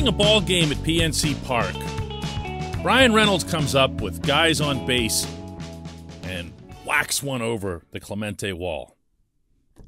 closing a ball game at PNC Park, Brian Reynolds comes up with guys on base and whacks one over the Clemente wall.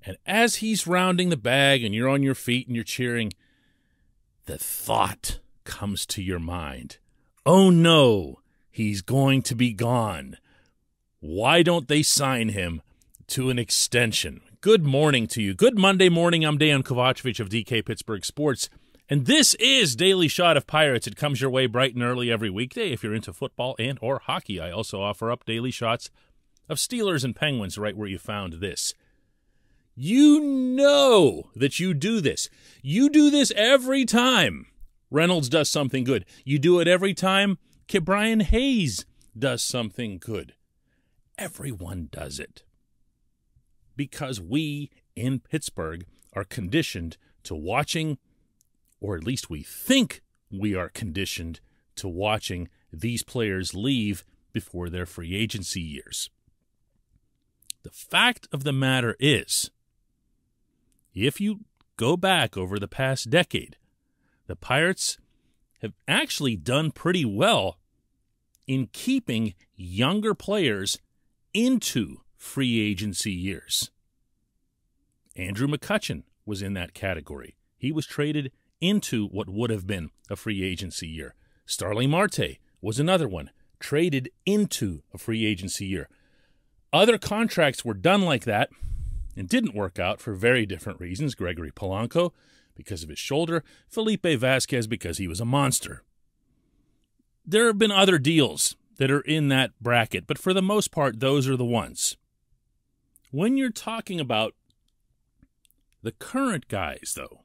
And as he's rounding the bag and you're on your feet and you're cheering, the thought comes to your mind. Oh no, he's going to be gone. Why don't they sign him to an extension? Good morning to you. Good Monday morning. I'm Dejan Kovacevic of DK Pittsburgh Sports. And this is Daily Shot of Pirates. It comes your way bright and early every weekday if you're into football and or hockey. I also offer up daily shots of Steelers and Penguins right where you found this. You know that you do this. You do this every time Reynolds does something good. You do it every time Brian Hayes does something good. Everyone does it. Because we in Pittsburgh are conditioned to watching, or at least we think we are conditioned to watching these players leave before their free agency years. The fact of the matter is, if you go back over the past decade, the Pirates have actually done pretty well in keeping younger players into free agency years. Andrew McCutchen was in that category. He was traded into what would have been a free agency year. Starling Marte was another one, traded into a free agency year. Other contracts were done like that and didn't work out for very different reasons. Gregory Polanco, because of his shoulder. Felipe Vasquez, because he was a monster. There have been other deals that are in that bracket, but for the most part, those are the ones. When you're talking about the current guys, though,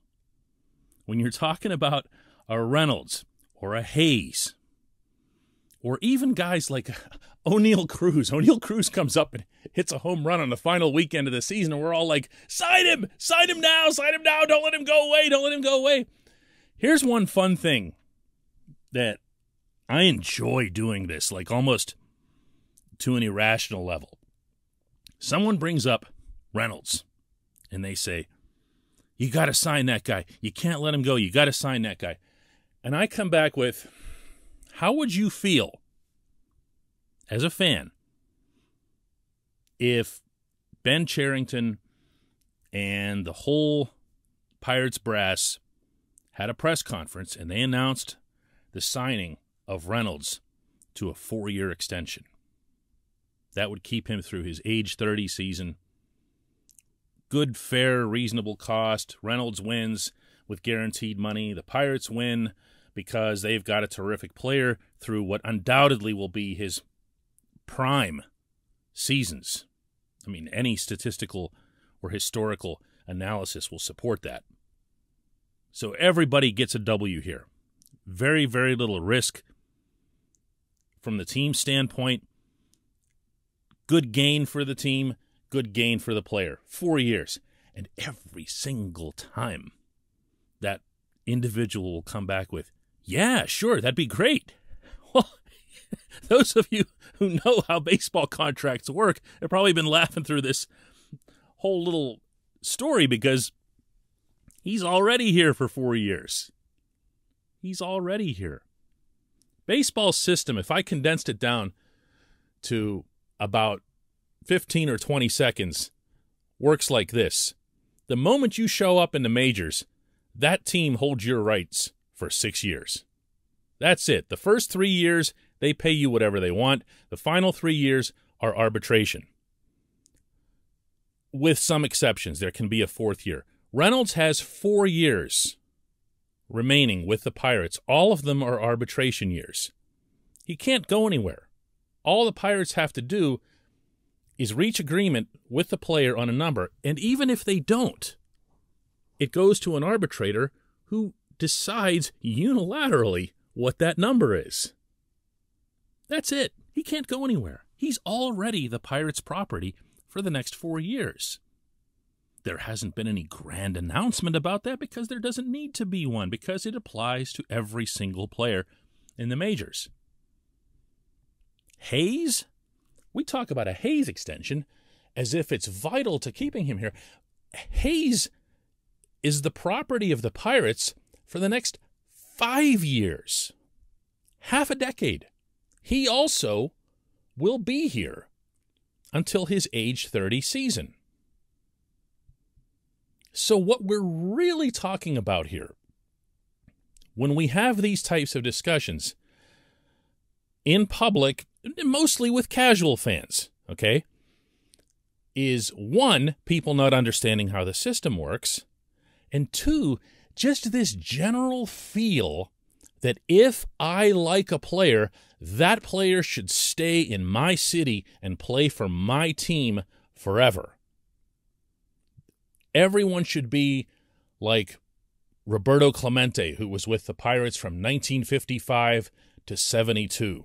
when you're talking about a Reynolds or a Hayes, or even guys like O'Neal Cruz. O'Neal Cruz comes up and hits a home run on the final weekend of the season, and we're all like, sign him now, don't let him go away. Here's one fun thing that I enjoy doing this, like almost to an irrational level. Someone brings up Reynolds, and they say, you got to sign that guy. You can't let him go. You got to sign that guy. And I come back with, how would you feel as a fan if Ben Cherington and the whole Pirates brass had a press conference and they announced the signing of Reynolds to a 4-year extension? That would keep him through his age 30 season. Good, fair, reasonable cost. Reynolds wins with guaranteed money. The Pirates win because they've got a terrific player through what undoubtedly will be his prime seasons. I mean, any statistical or historical analysis will support that. So everybody gets a W here. Very, very little risk from the team standpoint. Good gain for the team, good gain for the player. 4 years. And every single time that individual will come back with, yeah, sure, that'd be great. Well, those of you who know how baseball contracts work have probably been laughing through this whole little story because he's already here for 4 years. He's already here. Baseball system, if I condensed it down to about 15 or 20 seconds, works like this. The moment you show up in the majors, that team holds your rights for 6 years. That's it. The first 3 years, they pay you whatever they want. The final 3 years are arbitration. With some exceptions, there can be a 4th year. Reynolds has 4 years remaining with the Pirates. All of them are arbitration years. He can't go anywhere. All the Pirates have to do is reach agreement with the player on a number, and even if they don't, it goes to an arbitrator who decides unilaterally what that number is. That's it. He can't go anywhere. He's already the Pirates' property for the next 4 years. There hasn't been any grand announcement about that because there doesn't need to be one, because it applies to every single player in the majors. Hayes? We talk about a Hayes extension as if it's vital to keeping him here. Hayes is the property of the Pirates for the next 5 years, half a decade. He also will be here until his age 30 season. So what we're really talking about here, when we have these types of discussions in public, mostly with casual fans, okay, is one, people not understanding how the system works, and two, just this general feel that if I like a player, that player should stay in my city and play for my team forever. Everyone should be like Roberto Clemente, who was with the Pirates from 1955 to 72.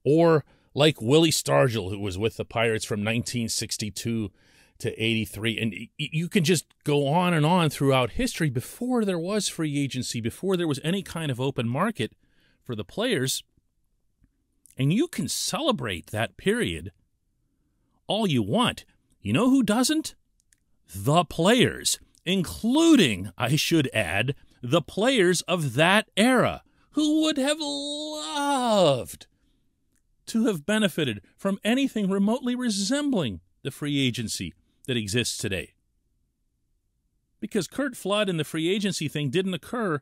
Or like Willie Stargell, who was with the Pirates from 1962 to 83. And you can just go on and on throughout history. Before there was free agency, before there was any kind of open market for the players, and you can celebrate that period all you want. You know who doesn't? The players, including, I should add, the players of that era, who would have loved to have benefited from anything remotely resembling the free agency that exists today. Because Curt Flood and the free agency thing didn't occur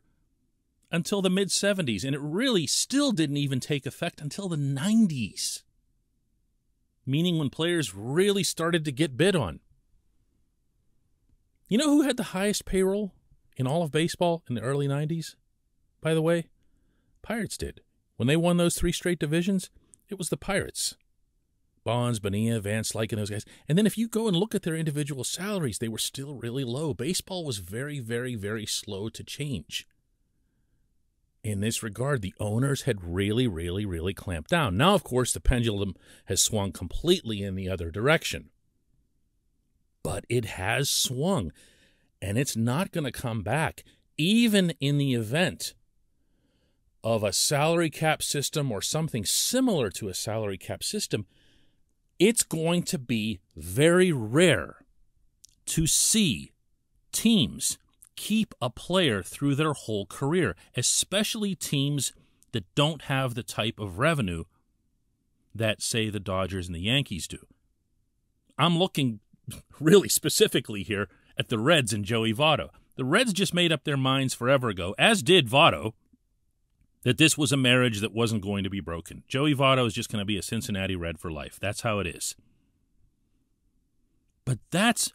until the mid-'70s, and it really still didn't even take effect until the '90s, meaning when players really started to get bid on. You know who had the highest payroll in all of baseball in the early '90s, by the way? Pirates did. When they won those 3 straight divisions, it was the Pirates. Bonds, Bonilla, Van Slyke, and those guys. And then if you go and look at their individual salaries, they were still really low. Baseball was very, very, very slow to change. In this regard, the owners had really, really, really clamped down. Now, of course, the pendulum has swung completely in the other direction. But it has swung, and it's not going to come back, even in the event of a salary cap system or something similar to a salary cap system. It's going to be very rare to see teams keep a player through their whole career, especially teams that don't have the type of revenue that, say, the Dodgers and the Yankees do. I'm looking really specifically here at the Reds and Joey Votto. The Reds just made up their minds forever ago, as did Votto, that this was a marriage that wasn't going to be broken. Joey Votto is just going to be a Cincinnati Red for life. That's how it is. But that's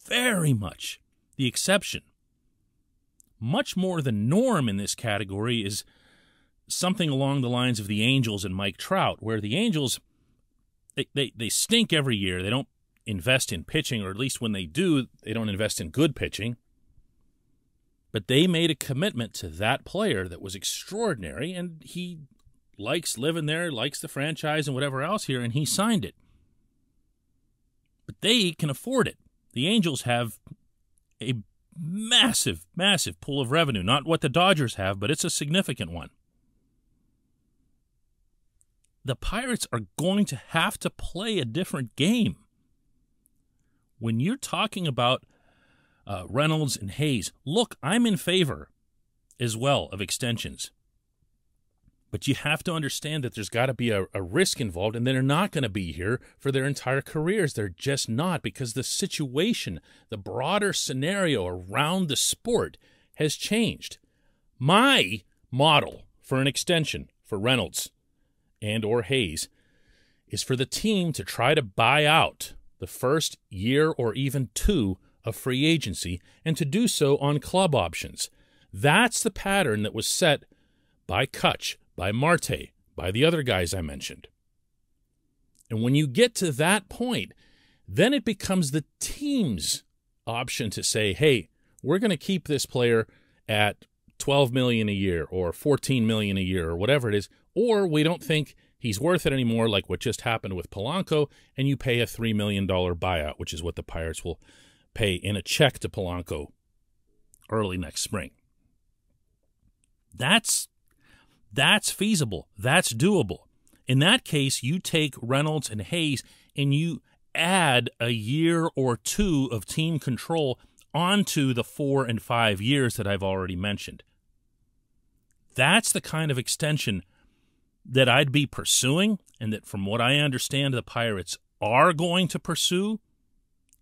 very much the exception. Much more the norm in this category is something along the lines of the Angels and Mike Trout, where the Angels, they stink every year. They don't invest in pitching, or at least when they do, they don't invest in good pitching. But they made a commitment to that player that was extraordinary, and he likes living there, likes the franchise and whatever else here, and he signed it. But they can afford it. The Angels have a massive, massive pool of revenue. Not what the Dodgers have, but it's a significant one. The Pirates are going to have to play a different game. When you're talking about Reynolds and Hayes, look, I'm in favor as well of extensions. But you have to understand that there's got to be a risk involved, and they're not going to be here for their entire careers. They're just not, because the situation, the broader scenario around the sport has changed. My model for an extension for Reynolds and or Hayes is for the team to try to buy out the first year or even 2 of free agency, and to do so on club options. That's the pattern that was set by Kutch, by Marte, by the other guys I mentioned. And when you get to that point, then it becomes the team's option to say, hey, we're going to keep this player at $12 million a year or $14 million a year or whatever it is, or we don't think he's worth it anymore, like what just happened with Polanco, and you pay a $3 million buyout, which is what the Pirates will pay in a check to Polanco early next spring. That's feasible. That's doable. In that case, you take Reynolds and Hayes and you add a year or 2 of team control onto the 4 and 5 years that I've already mentioned. That's the kind of extension that I'd be pursuing, and that from what I understand the Pirates are going to pursue,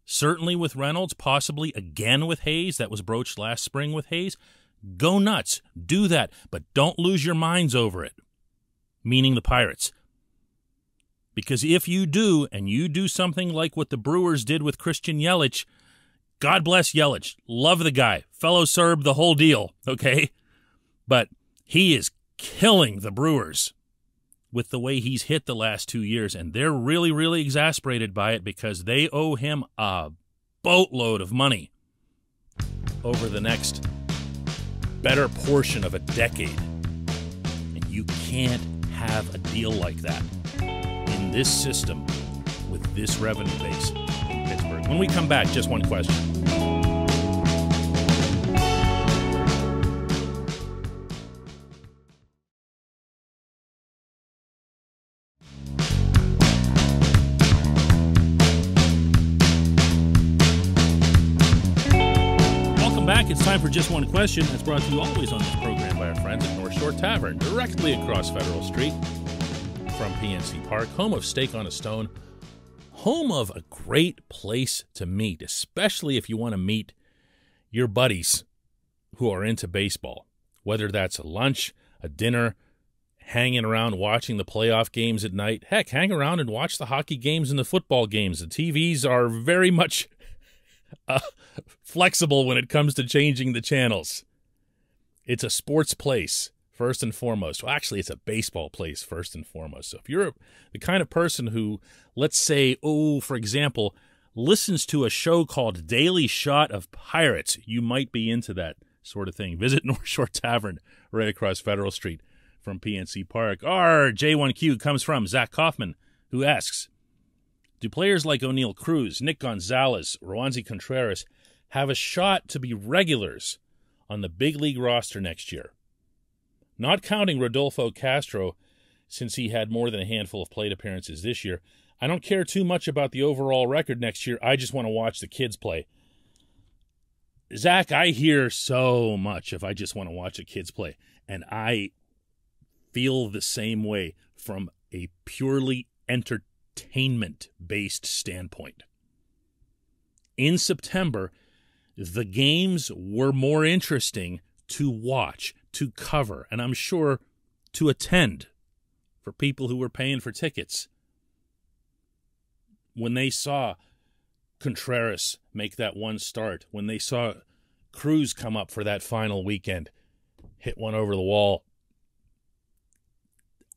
certainly with Reynolds, possibly again with Hayes. That was broached last spring with Hayes. Go nuts. Do that, but don't lose your minds over it, meaning the Pirates. Because if you do, and you do something like what the Brewers did with Christian Yelich, God bless Yelich. Love the guy. Fellow Serb, the whole deal, okay? But he is killing the Brewers with the way he's hit the last 2 years, and they're really, really exasperated by it because they owe him a boatload of money over the next better portion of a decade. And you can't have a deal like that in this system with this revenue base in Pittsburgh. When we come back, just one question. It's time for Just One Question. That's brought to you always on this program by our friends at North Shore Tavern, directly across Federal Street from PNC Park, home of Steak on a Stone, home of a great place to meet, especially if you want to meet your buddies who are into baseball, whether that's a lunch, a dinner, hanging around watching the playoff games at night. Heck, hang around and watch the hockey games and the football games. The TVs are very much flexible when it comes to changing the channels. It's a sports place, first and foremost. Well, actually, it's a baseball place, first and foremost. So if you're the kind of person who, let's say, for example, listens to a show called Daily Shot of Pirates, you might be into that sort of thing. Visit North Shore Tavern right across Federal Street from PNC Park. Our J1Q comes from Zach Kaufman, who asks, do players like O'Neal Cruz, Nick Gonzalez, Roansy Contreras have a shot to be regulars on the big league roster next year? Not counting Rodolfo Castro, since he had more than a handful of plate appearances this year. I don't care too much about the overall record next year. I just want to watch the kids play. Zach, I hear so much if I just want to watch the kids play. And I feel the same way from a purely entertainment-based standpoint. In September, the games were more interesting to watch, to cover, and I'm sure to attend for people who were paying for tickets. When they saw Contreras make that one start, when they saw Cruz come up for that final weekend, hit one over the wall,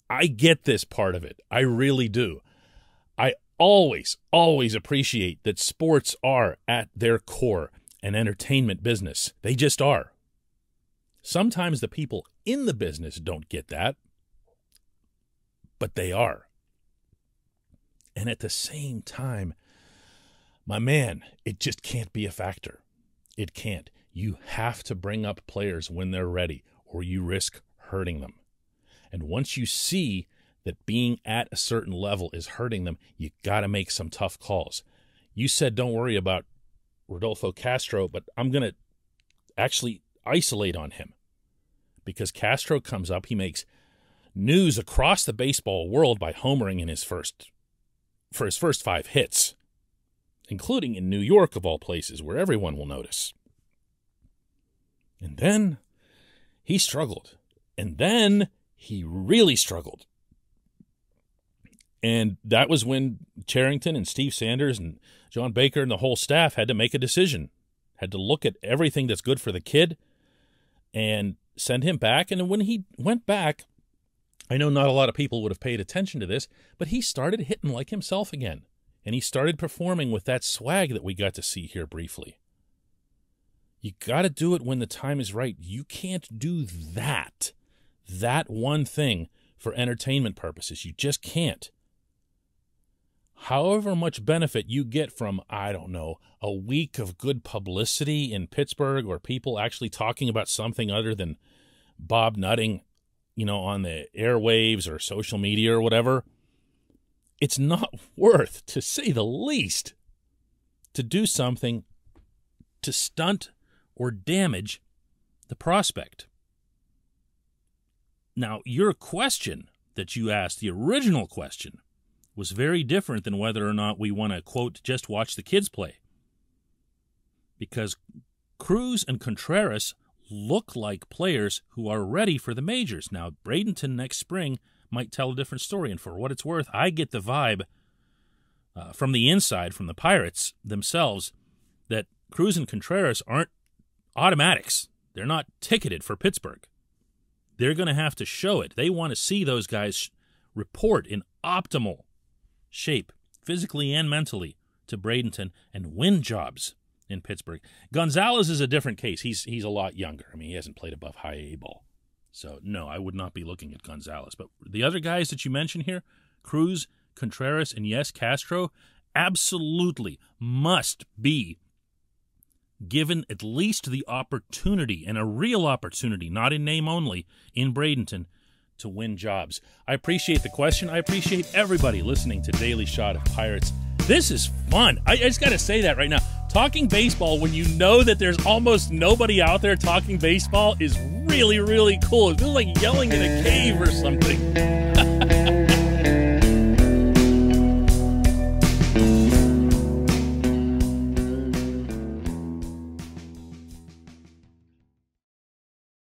I get this part of it. I really do. I always appreciate that sports are, at their core, an entertainment business. They just are. Sometimes the people in the business don't get that, but they are. And at the same time, my man, it just can't be a factor. It can't. You have to bring up players when they're ready, or you risk hurting them. And once you see that being at a certain level is hurting them, you got to make some tough calls. You said don't worry about Rodolfo Castro, but I'm going to actually isolate on him. Because Castro comes up, he makes news across the baseball world by homering in his first 5 hits, including in New York, of all places, where everyone will notice. And then he struggled. And then he really struggled. And that was when Cherington and Steve Sanders and John Baker and the whole staff had to make a decision, had to look at everything that's good for the kid and send him back. And when he went back, I know not a lot of people would have paid attention to this, but he started hitting like himself again. And he started performing with that swag that we got to see here briefly. You got to do it when the time is right. You can't do that one thing for entertainment purposes. You just can't. However much benefit you get from, I don't know, a week of good publicity in Pittsburgh, or people actually talking about something other than Bob nutting, on the airwaves or social media or whatever, it's not worth, to say the least, to do something to stunt or damage the prospect. Now, your question that you asked, the original question, was very different than whether or not we want to, quote, just watch the kids play. Because Cruz and Contreras look like players who are ready for the majors. Now, Bradenton next spring might tell a different story, and for what it's worth, I get the vibe from the inside, from the Pirates themselves, that Cruz and Contreras aren't automatics. They're not ticketed for Pittsburgh. They're going to have to show it. They want to see those guys report in optimal shape, physically and mentally, to Bradenton and win jobs in Pittsburgh. Gonzalez is a different case. He's a lot younger. I mean, he hasn't played above high A ball. So, no, I would not be looking at Gonzalez. But the other guys that you mentioned here, Cruz, Contreras, and yes, Castro, absolutely must be given at least the opportunity, and a real opportunity, not in name only, in Bradenton, to win jobs. I appreciate the question. I appreciate everybody listening to Daily Shot of Pirates. This is fun. I just got to say that right now. Talking baseball when you know that there's almost nobody out there talking baseball is really, really cool. It feels like yelling in a cave or something.